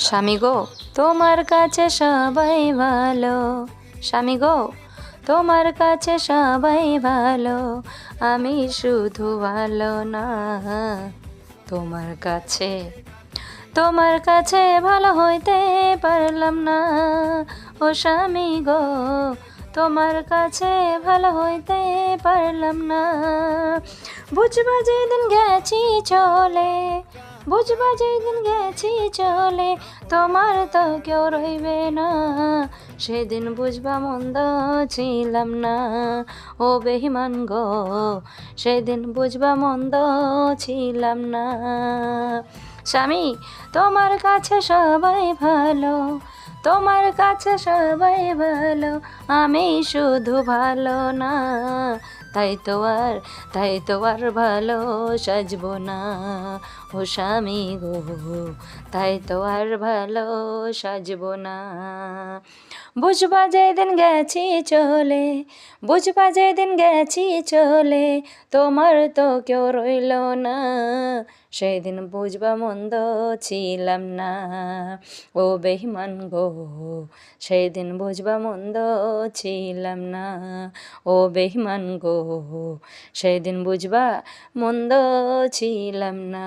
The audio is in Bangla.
স্বামী গো, তোমার কাছে সবাই ভালো। স্বামী গো, তোমার কাছে সবাই ভালো, আমি শুধু ভালো না। তোমার কাছে, তোমার কাছে ভালো হইতে পারলাম না। ও স্বামী গো, তোমার কাছে ভালো হইতে পারলাম না। বুঝবা যেদিন গেছি চলে, বুঝবা যেদিন গেছি চলে, তোমার তো কেউ রইবে না। সেদিন বুঝবা মন্দ ছিলাম না। ও বেহিমান গো, সেদিন বুঝবা মন্দ ছিলাম না। স্বামী, তোমার কাছে সবাই ভালো, তোমার কাছে সবাই ভালো, আমি শুধু ভালো না। তাই তো আর ভালো সাজবো না। ও স্বামী গো, তাই তো আর ভালো সাজবো না। বুঝবা যেদিন গেছি চলে, বুঝবা যেদিন গেছি চলে, তোমার তো কেউ রইল না। সেদিন বুঝবা মন্দ ছিলাম না। ও বেহিমান গো, সেদিন বুঝবা মন্দ ছিলাম না। ও বেহিমান গো, সেদিন বুঝবা মন্দ ছিলাম না।